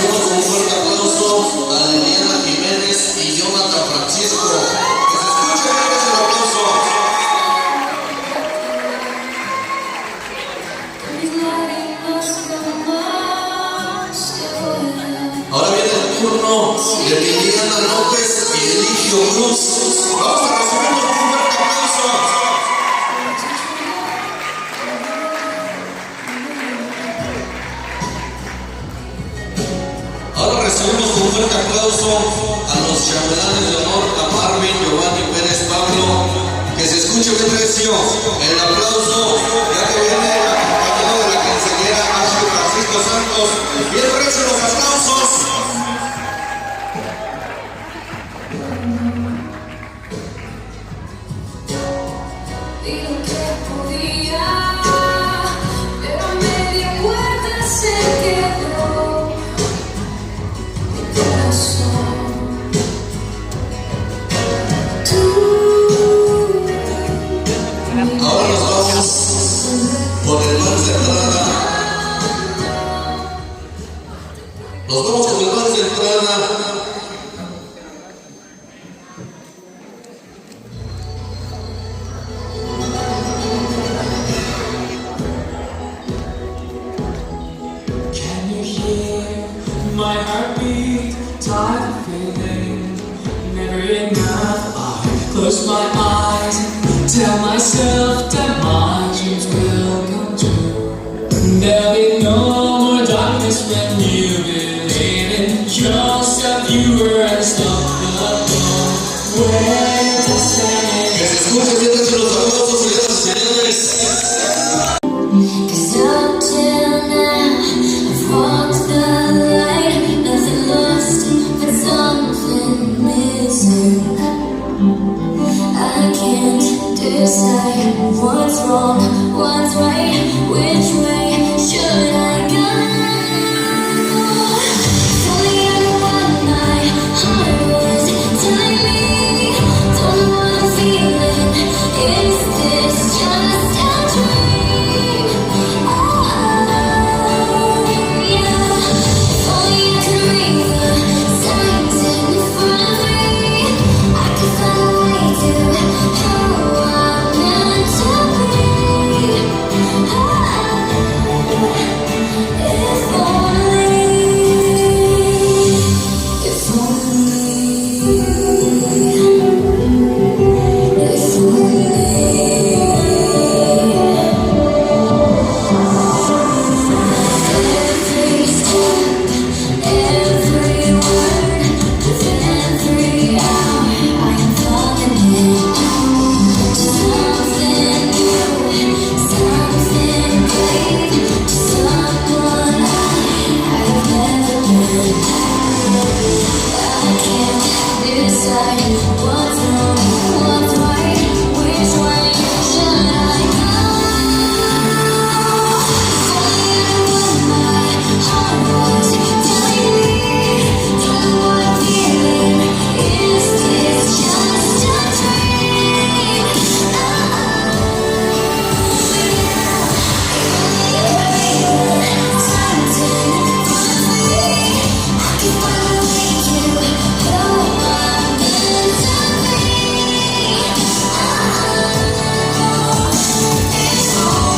recibimos con un fuerte aplauso a Liliana Jiménez y Jonathan Francisco. Que se escuche bien ese aplauso. Ahora viene el turno de Liliana López y Eligio Cruz. Vamos a recibirlos con un fuerte aplauso. Ahora recibimos con un fuerte aplauso a los chambelanes de honor, a Marvin, Giovanni Pérez Pablo. Que se escuche bien recio el aplauso, ya que viene acompañado de la quinceañera Ashley Francisco Santos. Bien recio los aplausos. Ahora nos vamos con el vals de entrada. Nos vamos con el vals de entrada. Can you hear my heartbeat? Tired of feeling never enough. I close my eyes and tell myself that my dreams will come true. There'll be no more darkness when you believe in yourself. You were unstoppable. Where to stand? Que se escuche bien desde los aplausos, señoras y señores. Decide what's wrong, what's right, which way should I go? Fully under what my heart was telling me. Don't know what I'm feeling. Is this just a dream? Oh, yeah. If only I could read the signs in front of me, I could find a way to how I'm meant to be. If only, if only, if only. Every step, every word, with every hour, I am falling in to something new, something great, to someone I've never been. I can't decide what's wrong, what's right, which way should I go? Fully under what my heart was telling me. Don't know what I'm feeling. Is this just a dream? Signs in front of me, I can find a way to how I'm meant to be. If only.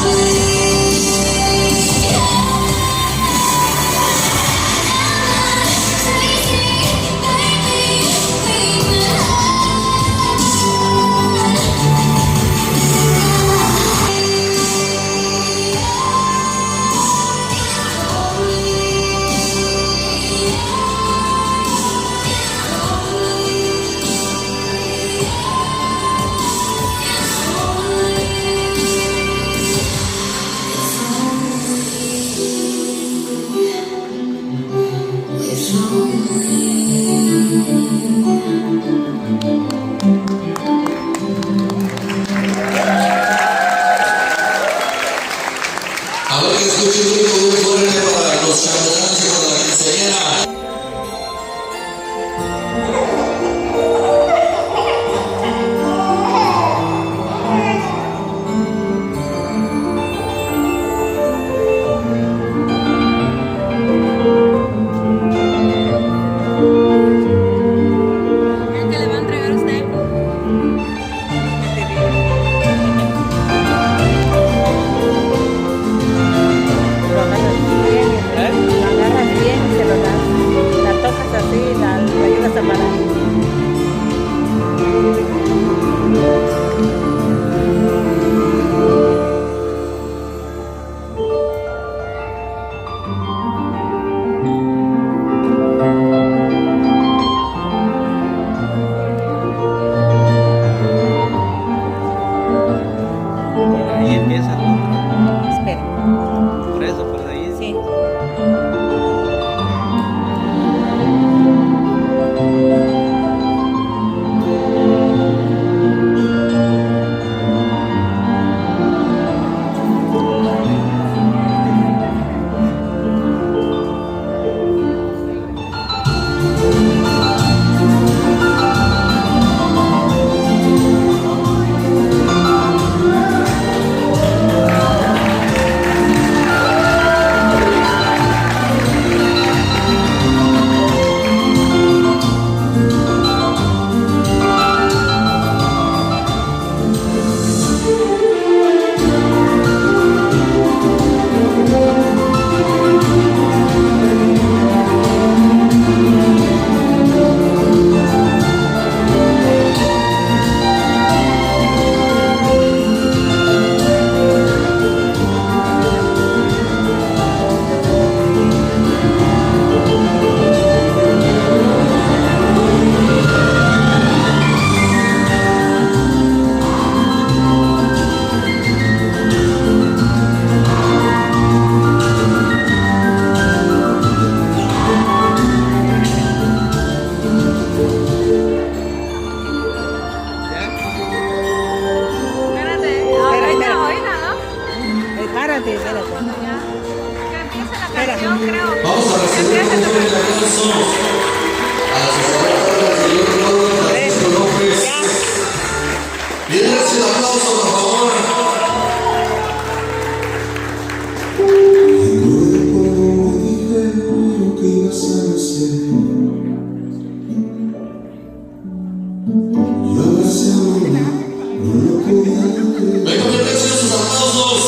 A ver que escuche un grito muy fuerte para los chambelanes y para la quinceañera. aplauso a la sociedad del señor Claudio Francisco López. Y denles el aplauso, por favor. Que ibas a nacer y ahora se ahora no lo podía creer. Venga, bien, reciban sus aplausos.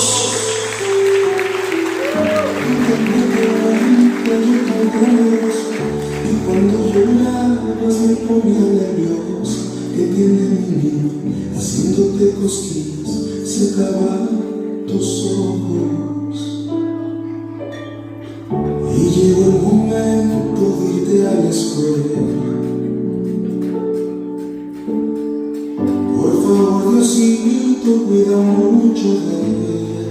Y cuando llorabas me ponía nervioso. ¿Qué tiene mi niño haciéndote cosquillas? Secaba tus ojos. Y llegó el momento de irte a la escuela. Por favor, Diosito, cuida mucho de ella.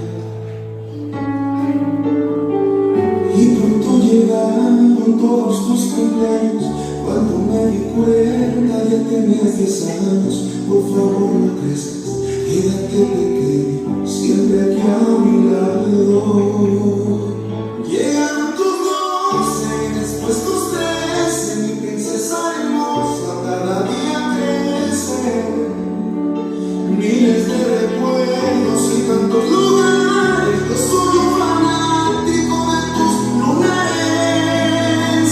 Y pronto llegaron todos tus cumpleaños. Cuando me di cuenta ya tenías 10 años. Por favor, no crezcas, quédate pequeño, siempre aquí a mi lado. Llegaron tus 12, después tus 13, mi princesa hermosa, cada día crece. Miles de recuerdos y tantos lugares, yo soy un fanático de tus lunares.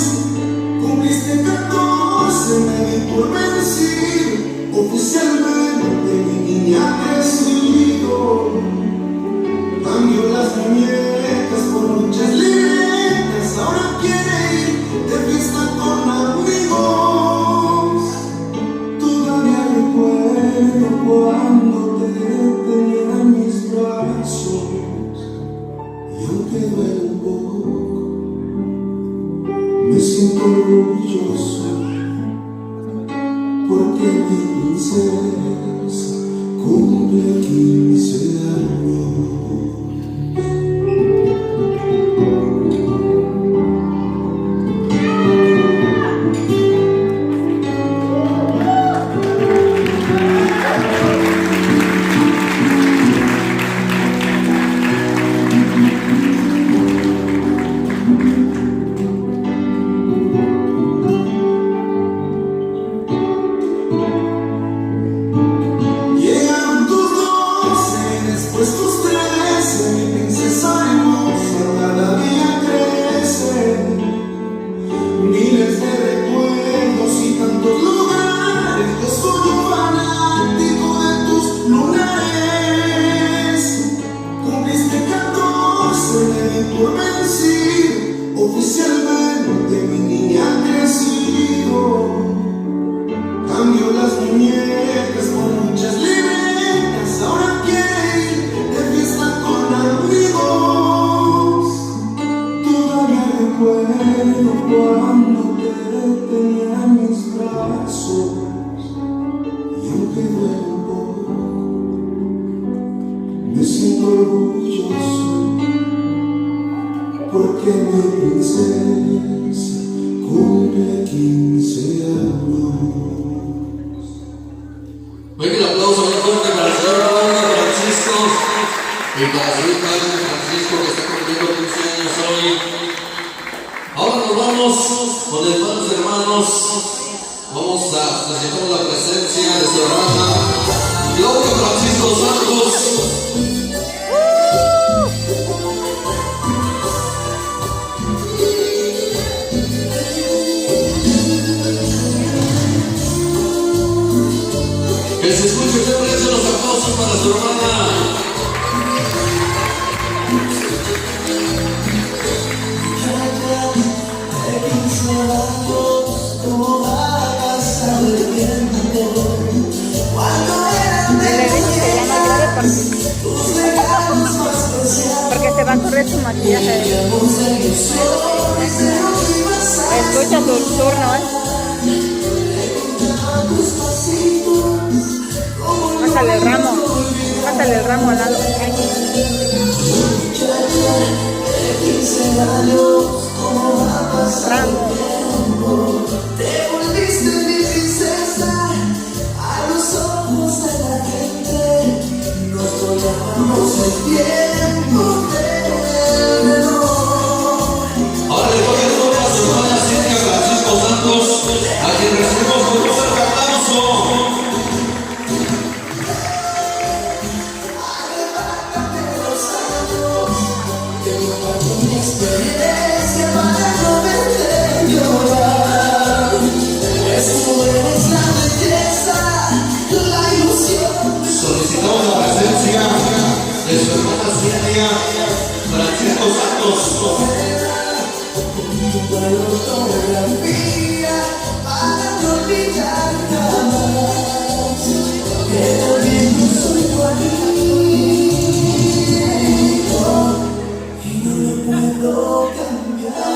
Cumpliste 14, me di por vencido, oficialmente mi niña ha crecido. Cambio las muñecas por muchas libretas, ahora quiere ir de fiesta con amigos. Todavía recuerdo cuando te tenía en mis brazos, y aunque duele un poco, me siento orgulloso, porque mi princesa cumple 15 años. Llegaron tus 12, después tus 13, mi princesa hermosa, cada día crece. Miles de recuerdos y tantos lugares, yo soy un fanático de tus lunares. Cumpliste 14, me di por vencido, oficialmente mi niña ha crecido. Cambio las muñecas por muchas libretas, ahora quiere ir de fiesta con amigos. Todavía recuerdo cuando te tenía en mis brazos, y aunque duele un poco, me siento orgulloso, porque mi princesa cumple 15 años. Venga, el aplauso muy fuerte para el señor Claudio Francisco y para su hija Francisco, que está cumpliendo 15 años hoy. Ahora nos vamos con hermanos y hermanos. Vamos a presentar la presencia de su hermana Claudio Francisco Santos. Que se escuche fuerte los aplausos para su hermana. Porque se va a correr su maquillaje. Escucha tu turno, Pásale el ramo al lado. Ramo. Te volviste mi princesa a los ojos de la gente. Nos tomamos el tiempo del reloj. Ahora le toca el turno a su hermana Cintia fotografía para no olvidar jamás que también yo soy tu amigo y no lo puedo cambiar.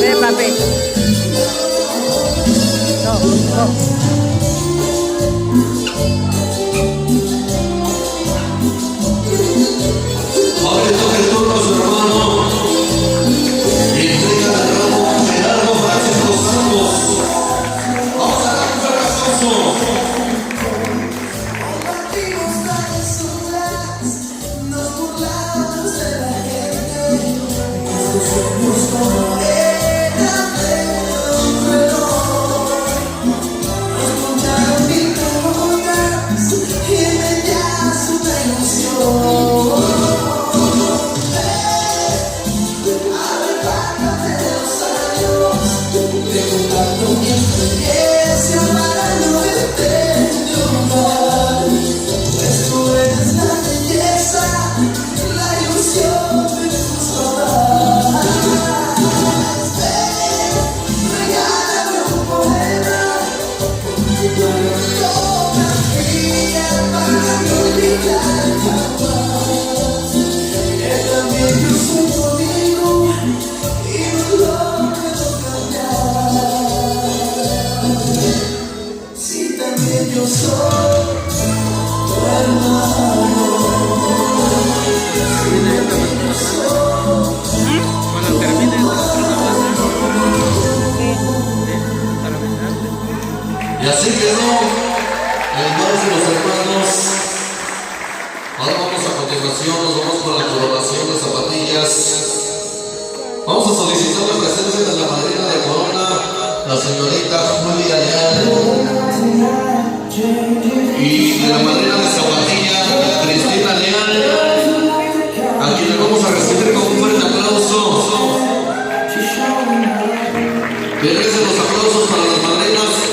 Ven, papi. No, no. Ahora le toca el turno a su hermano y entrega el ramo Gerardo Francisco Santos. Vamos a dar un fuerte aplauso. Compartimos travesuras, nos burlamos de la gente, nuestros sueños como eran de un reloj. Nos contaron mil preguntas y en ellas una ilusión. Arrebátate de los años, te comparto mi experiencia para no verte llorar. Pues tú eres la belleza, la ilusión de tus papás. Ven, regálame un poema, una fotografía para no olvidar jamás que también yo soy tu amigo y no lo puedo cambiar. Si también yo soy tu hermano, si también yo soy. Cuando termine Y así quedó el vals de los hermanos. Ahora vamos a continuación, nos vamos con la coronación de zapatillas. Vamos a solicitar la presencia de la madrina de corona, la señorita Julia Leal, y de la madrina de zapatilla, Cristina Leal, a quien le vamos a recibir con un fuerte aplauso. Merecen los aplausos para las madrinas.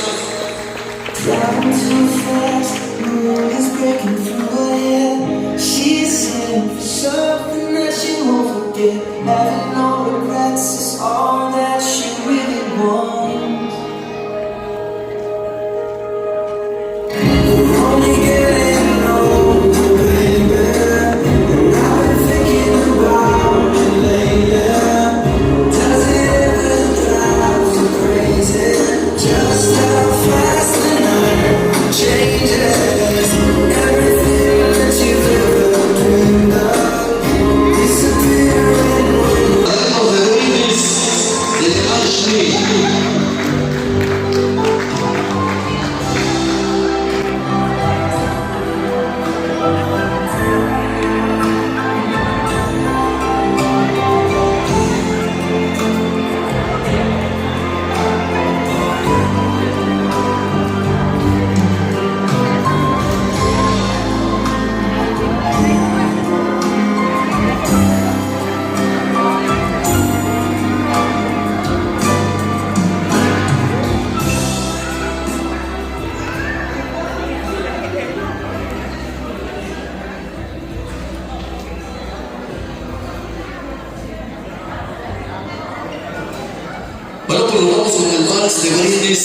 Driving too fast, the world is breaking through her head. She's heading for something that she won't forget. Having no regrets is all that she really wants. We're only getting older, baby. And I've been thinking about you lately. Does it ever drive you crazy? Just how fast the night changes. Everything that you've ever dreamed of disappearing. Padrinos de brindis de Ashley. Bueno, pues nos vamos con el vals de brindis.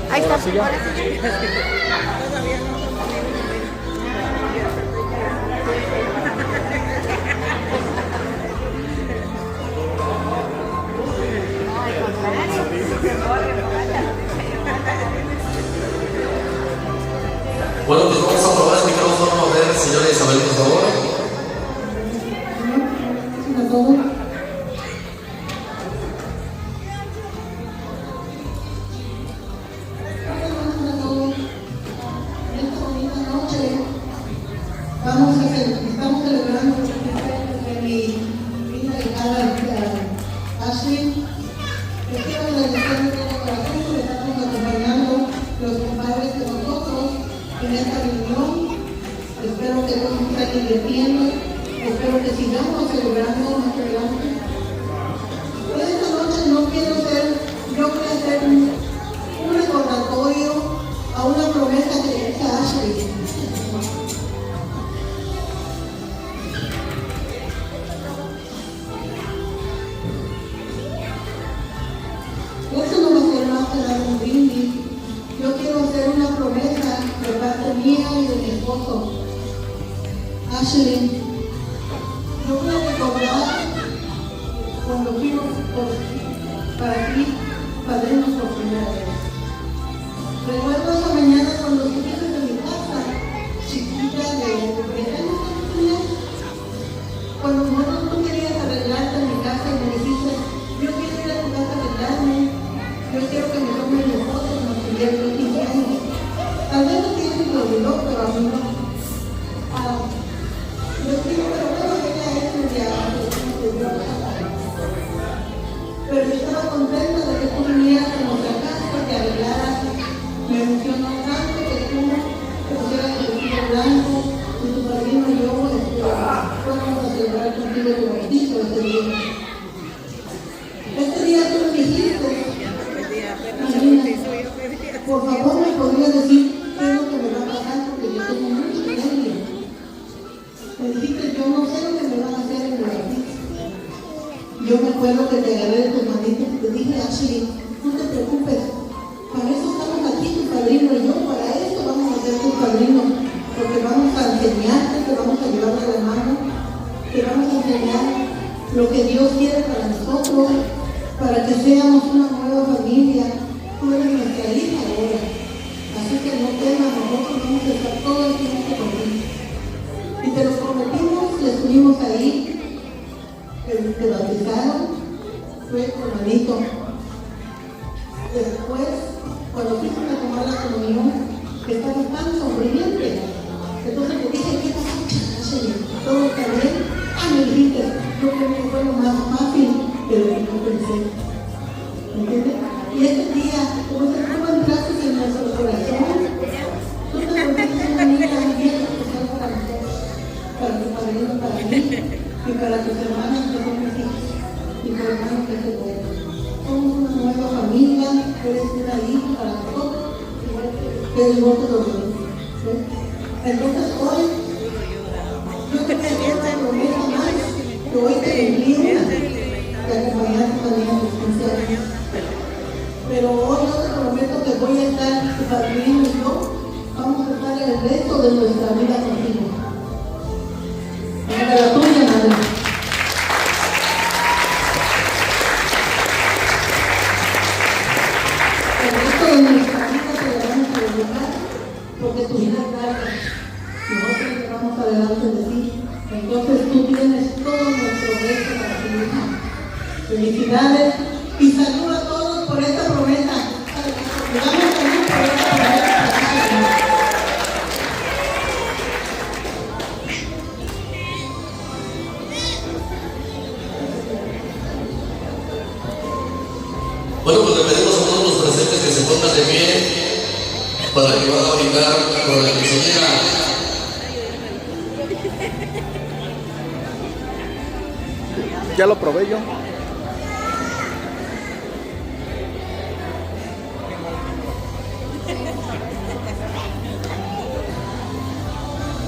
Ahí está. Sí, ya. Ahora sí. Bueno, pues vamos a probar el micrófono, a ver, señora Isabel, por favor. Estamos celebrando el cumpleaños de mi hija y Ashley. Les quiero agradecer de todo corazón que estamos acompañando los compadres de nosotros en esta reunión. Espero que todos estén divirtiendo. Espero que sigamos celebrando más adelante. Esta noche no quiero yo voy a hacer un recordatorio a una promesa que le hice a Ashley. Esto no va a ser más que dar un brindis. Yo quiero hacer una promesa de parte mía y de mi esposo, Ashley. Yo voy a recordar cuando fuimos para ti, padrinos por primera vez. Recuerdo esa mañana cuando subiste de mi casa, chiquita de 20 años, cuando tú querías arreglarte en mi casa y me dijiste, yo quiero ir a tu casa a arreglarme, yo quiero que me tome mi foto y nos tuvieron 15 años. Tal vez no tienes lo olvidó, pero a mí no. Yo quiero, pero bueno, venía eso ya, pero yo estaba contenta de que tú vinieras a nuestra casa, que arreglaras. Me emocionó tanto que tú te pusieras el vestido blanco y tu padrino y yo fuéramos a celebrar contigo tu bautizo ese día. Este día tú me dijiste, Marina, por favor me podría decir qué es lo que me va a pasar porque yo tengo mucho nervio. Me dijiste, yo no sé lo que me van a hacer en el bautizo. Yo me acuerdo que te agarré de tus manitas y te dije, Ashley, no te preocupes, para eso estamos aquí, tu padrino y yo, para eso vamos a ser tus padrinos, porque vamos a enseñarte, te vamos a llevar de la mano, te vamos a enseñar lo que Dios quiere para nosotros, para que seamos una nueva familia. Tú eres nuestra hija ahora, así que no temas, nosotros vamos a estar todo el tiempo contigo. Y te lo prometimos y estuvimos ahí. Te bautizaron, fue tu hermanito. Después, cuando fuiste a tomar la comunión, estabas tan sonriente. Entonces te dije, ¿qué pasó? ¿Todo está bien? Me dijiste, yo creo que fue lo más fácil de lo que yo pensé. ¿Entiendes? Y este día, como se tú entraste en nuestro corazón, tú te volviste una niña bien especial para nosotros, para tu padrino, para mí. Y para tus hermanos que son mis hijos y tu hermano que es el bueno. Somos una nueva familia, eres una hija para nosotros, que el voto lo dio. Entonces hoy, yo te pido una promesa más, que hoy te cumplí una, de acompañarte también en tus 15 años. Pero hoy yo te prometo que voy a estar, tu padrino y yo, vamos a estar el resto de nuestra vida contigo. Para la tuya, madre. El resto de nuestra vida te la vamos a dedicar porque tu vida es larga. Nosotros te vamos adelante de ti. Entonces tú tienes todo nuestro resto para tu hija. Felicidades y salud a todos por esta promesa. Damos salud por esta promesa. Bueno, pues le pedimos a todos los presentes que se pongan de pie para que van a brindar con la quinceañera. Ya lo probé yo.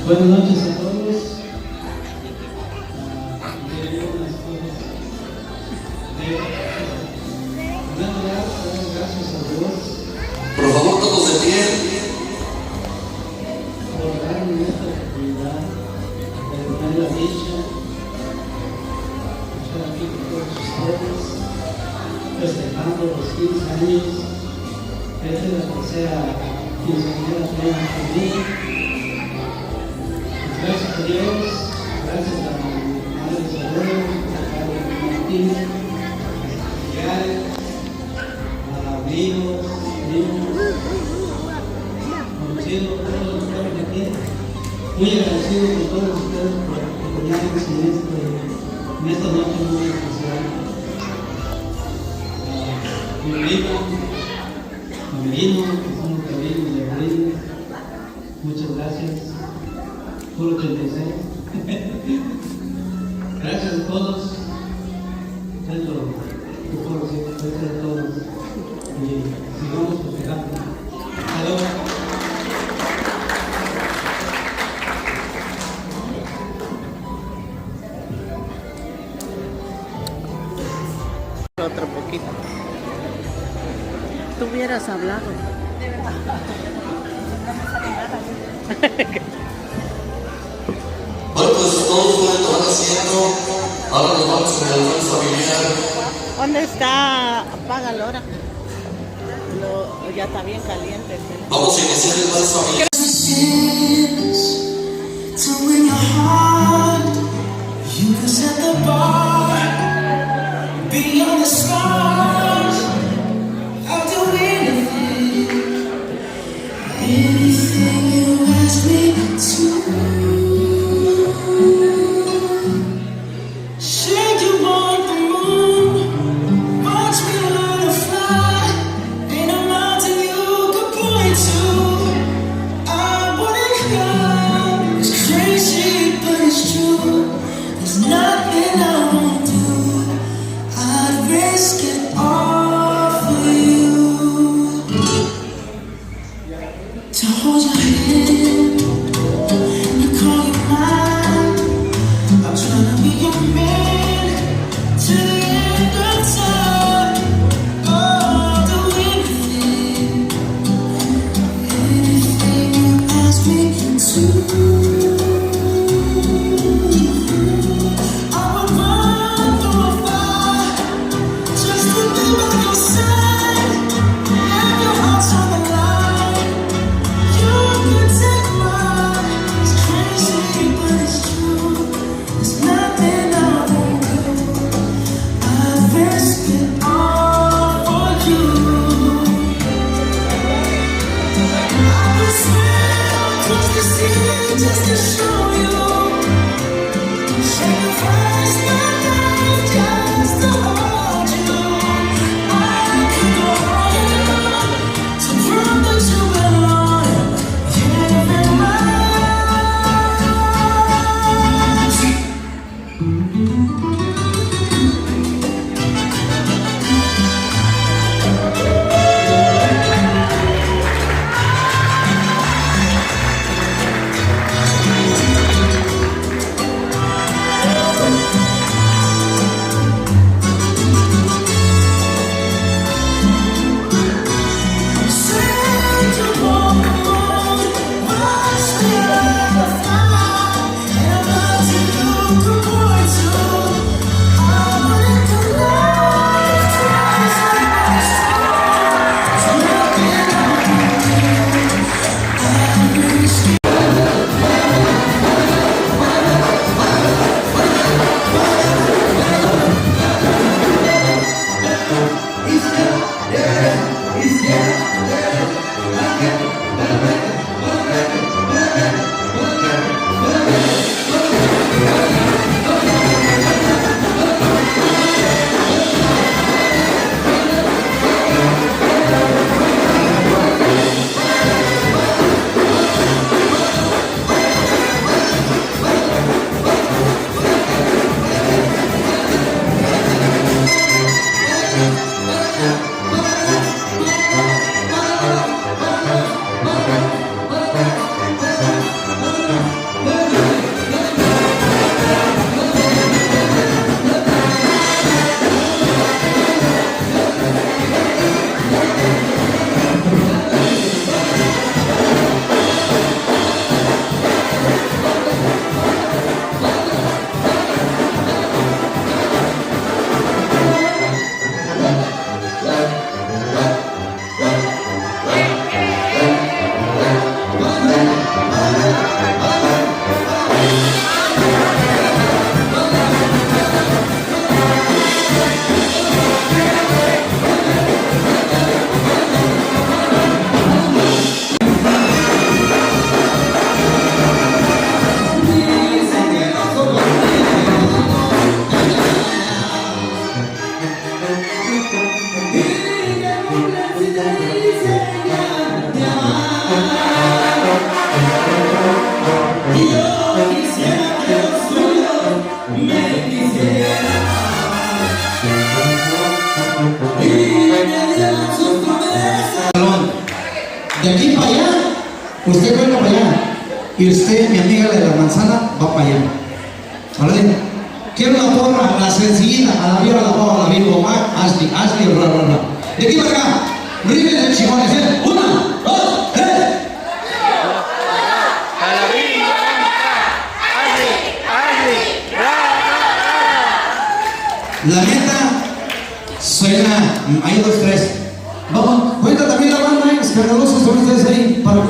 Buenas noches a todos. Gracias a Dios. Por favor, también. por darme esta oportunidad de tener la dicha de estar aquí con todos ustedes, festejando los 15 años. Esta es la tercera quinceañera que hemos tenido. Gracias a Dios, gracias a mi madre Isabel, a Carlos Martín, a familiares, a amigos, primos, conocidos, todos los que están aquí. Muy agradecido con todos ustedes por acompañarnos en esta noche muy especial. Mi amigo, que somos cariños de abril, muchas gracias. Puro 86. Gracias a todos. Es lo que puedo decir. Gracias a todos. Y sigamos festejando. Salud. Otro poquito. Tú hubieras hablado. Bueno, pues todos pueden tomar asiento. Ahora nos vamos con el almuerzo familiar. ¿Dónde está? Apágalo ahora. Ya está bien caliente. Vamos a iniciar el almuerzo familiar. To win your heart, you can set the bar beyond the stars. I'll do anything you ask me to. Say you want the moon, watch me learn to fly. Ain't a mountain you can point to. I wouldn't climb. It's crazy, but it's true. There's nothing I won't do. I'd risk it all for you. To hold your hand and call you mine. I'm trying to be your man to the end of time. Oh, I'll do anything you ask me to. I would run through a fire just to be by your side. Have your hearts on the line. You can take mine. It's crazy, but it's true. There's nothing I won't do. I'd risk it all for you. I would swim across the sea just to show you. Sacrifice my life just to hold you. I could go on to prove that you belong. You live in my De aquí para allá, usted cuenta para allá. Y usted, mi amiga la de la manzana, va para allá. ¿Vale? Quiero una porra, la sencillita, a la viola, la pava, a la vivo, Ashley, bla, bla, bla. De aquí para acá, ríguense chingones, ¿eh? 1, 2, 3. La neta suena, hay 2, 3. Vamos, cuenta también la banda, escandalosos son ustedes ahí para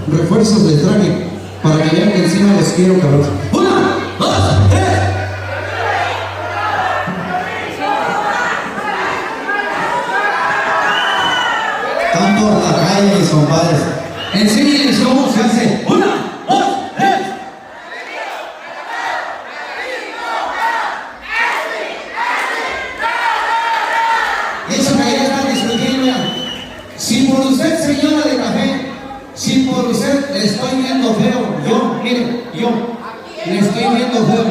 refuerzos de traje, para que vean que encima los quiero, cabrón. 1, 2, 3. Están por la calle, mis compadres. Enséñenles cómo se hace. 1, 2, 3. Eso que ya están discutiendo, si por usted, señora de café, si por usted le estoy viendo feo, yo, mire, yo le estoy viendo feo.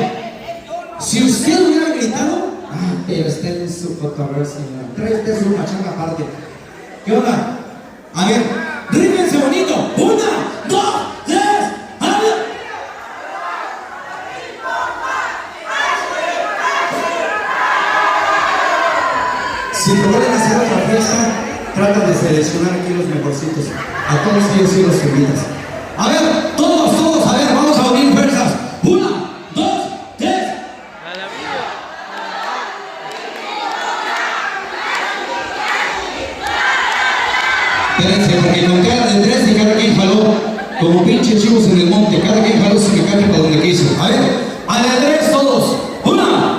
Si usted hubiera gritado, pero usted en su cotorreo, señora. Trae usted su machanga aparte. ¿Qué onda? A ver, rímense bonito. 1, 2, 3, ¡hala! Si te vuelven a hacer otra fiesta, trata de seleccionar aquí los mejorcitos. A todos ellos sí los invitas. A ver, todos, a ver, vamos a unir fuerzas. 1, 2, 3. Espérense, porque con cara de 3 y cada quien jaló como pinche chivos en el monte. Cada quien jaló su mecate para donde quiso. A ver, a la 3 todos. 1,